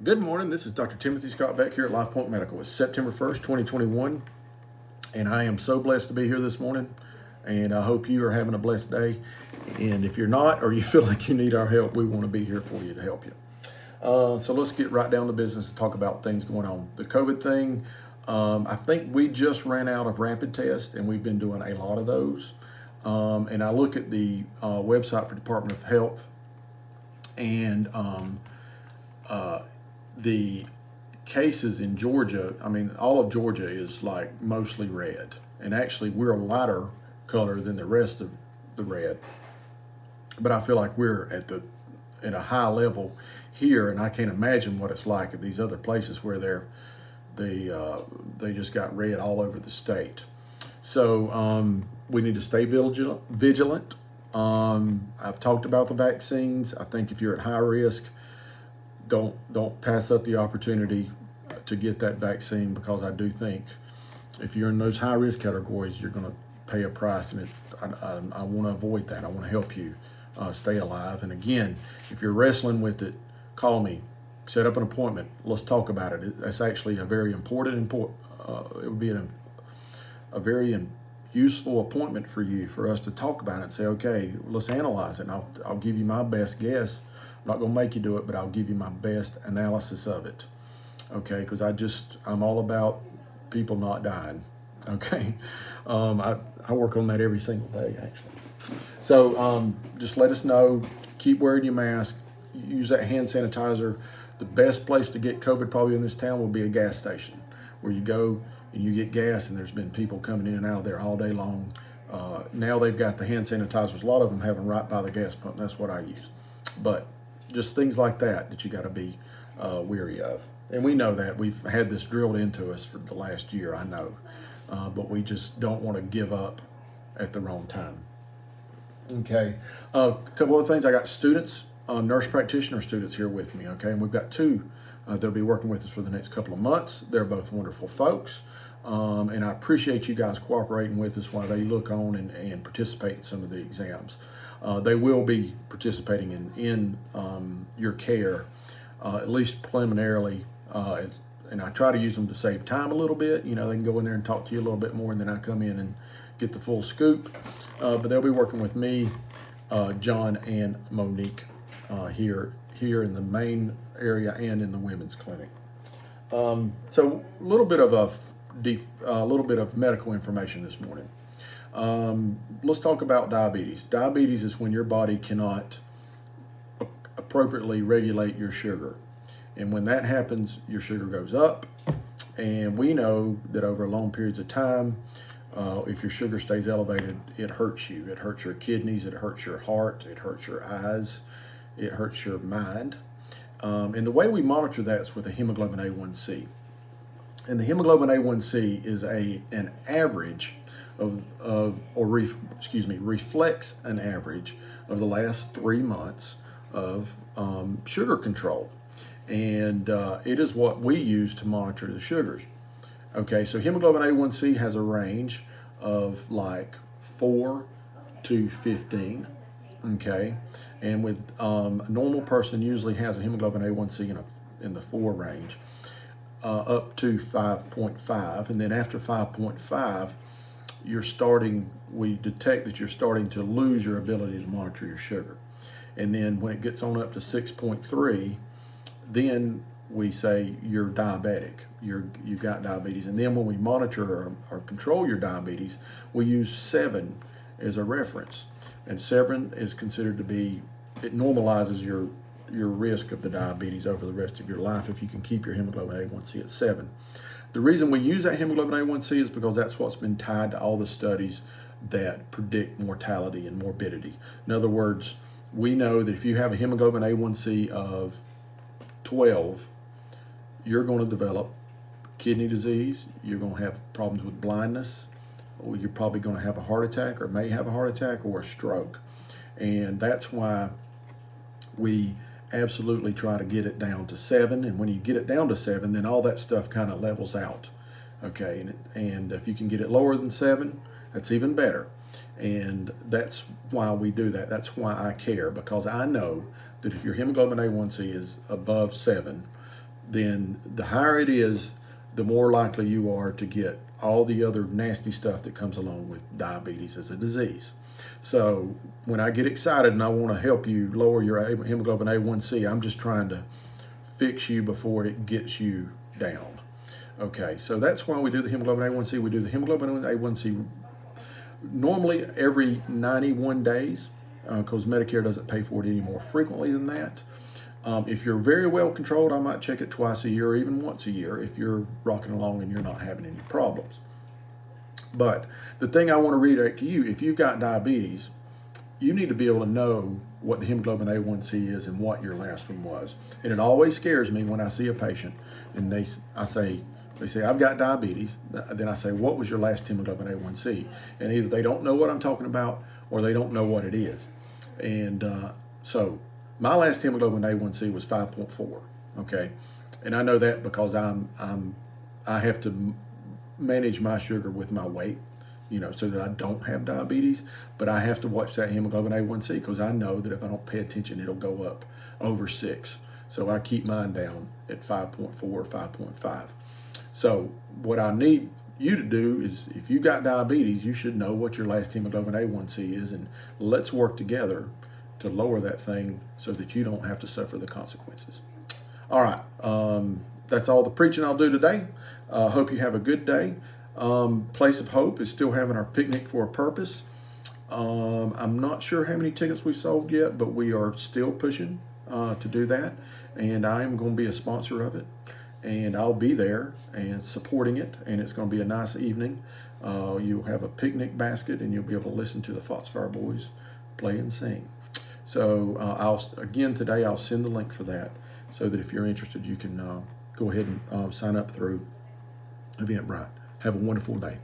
Good morning. This is Dr. Timothy Scott Beck here at LifePoint Medical. It's September 1st, 2021, and I am so blessed to be here this morning, and I hope you are having a blessed day. And if you're not, or you feel like you need our help, we want to be here for you to help you. So let's get right down to business and talk about things going on. The COVID thing, I think we just ran out of rapid tests, and we've been doing a lot of those. And I look at the website for Department of Health, and the cases in Georgia, I mean, all of Georgia is like mostly red. And actually, we're a lighter color than the rest of the red. But I feel like we're at a high level here, and I can't imagine what it's like at these other places where they just got red all over the state. So we need to stay vigilant. I've talked about the vaccines. I think if you're at high risk, don't pass up the opportunity to get that vaccine, because I do think if you're in those high risk categories, you're going to pay a price, and I want to avoid that. I want to help you stay alive. And again, if you're wrestling with it, call me, set up an appointment. Let's talk about it. It's actually a very important. It would be a very useful appointment for us to talk about it and say, okay, let's analyze it. And I'll give you my best guess. I'm not going to make you do it, but I'll give you my best analysis of it. Okay, because I'm all about people not dying. Okay, I work on that every single day, actually. So just let us know. Keep wearing your mask. Use that hand sanitizer. The best place to get COVID probably in this town will be a gas station, where you go and you get gas, and there's been people coming in and out of there all day long. Now they've got the hand sanitizers. A lot of them have them right by the gas pump. That's what I use. But just things like that you got to be weary of. And we know that. We've had this drilled into us for the last year, I know. But we just don't want to give up at the wrong time. Okay. A couple other things. I got students, nurse practitioner students here with me. Okay. And we've got two that'll be working with us for the next couple of months. They're both wonderful folks. And I appreciate you guys cooperating with us while they look on and participate in some of the exams. They will be participating in your care, at least preliminarily. And I try to use them to save time a little bit. You know, they can go in there and talk to you a little bit more, and then I come in and get the full scoop. But they'll be working with me, John and Monique, here in the main area and in the women's clinic. So a little bit of medical information this morning. Let's talk about diabetes. Diabetes is when your body cannot appropriately regulate your sugar. And when that happens, your sugar goes up. And we know that over long periods of time, if your sugar stays elevated, it hurts you. It hurts your kidneys, it hurts your heart, it hurts your eyes, it hurts your mind. And the way we monitor that is with a hemoglobin A1C. And the hemoglobin A1C is an average reflects an average of the last 3 months of sugar control. And it is what we use to monitor the sugars. Okay, so hemoglobin A1C has a range of like 4 to 15. Okay, and with a normal person usually has a hemoglobin A1C in the 4 range, up to 5.5, and then after 5.5, we detect that you're starting to lose your ability to monitor your sugar. And then when it gets on up to 6.3, then we say you're diabetic, you've got diabetes. And then when we monitor or control your diabetes, we use 7 as a reference. And 7 is considered to be, it normalizes your risk of the diabetes over the rest of your life if you can keep your hemoglobin A1C at 7. The reason we use that hemoglobin A1C is because that's what's been tied to all the studies that predict mortality and morbidity. In other words, we know that if you have a hemoglobin A1C of 12, you're going to develop kidney disease, you're going to have problems with blindness, or you're probably going to have a heart attack, or may have a heart attack or a stroke. And that's why we absolutely try to get it down to 7. And when you get it down to 7, then all that stuff kind of levels out. Okay, and if you can get it lower than 7, that's even better. And that's why we do that. That's why I care, because I know that if your hemoglobin A1C is above 7, then the higher it is, the more likely you are to get all the other nasty stuff that comes along with diabetes as a disease. So when I get excited and I want to help you lower your hemoglobin A1C, I'm just trying to fix you before it gets you down. Okay, so that's why we do the hemoglobin A1C. We do the hemoglobin A1C normally every 91 days because Medicare doesn't pay for it any more frequently than that. If you're very well controlled, I might check it twice a year or even once a year if you're rocking along and you're not having any problems. But the thing I want to reiterate to you, if you've got diabetes, you need to be able to know what the hemoglobin A1C is and what your last one was. And it always scares me when I see a patient and they say, I've got diabetes. Then I say, what was your last hemoglobin A1C? And either they don't know what I'm talking about or they don't know what it is. And so my last hemoglobin A1C was 5.4. Okay, and I know that because I have to manage my sugar with my weight, so that I don't have diabetes. But I have to watch that hemoglobin A1C because I know that if I don't pay attention, it'll go up over 6. So I keep mine down at 5.4 or 5.5. So what I need you to do is, if you got diabetes, you should know what your last hemoglobin A1C is, and let's work together to lower that thing so that you don't have to suffer the consequences. All right, that's all the preaching I'll do today. Hope you have a good day. Place of Hope is still having our picnic for a purpose. I'm not sure how many tickets we've sold yet, but we are still pushing to do that, and I am going to be a sponsor of it. And I'll be there and supporting it, and it's going to be a nice evening. You'll have a picnic basket, and you'll be able to listen to the Foxfire Boys play and sing. So today I'll send the link for that, so that if you're interested, you can go ahead and sign up through Eventbrite. Have a wonderful day.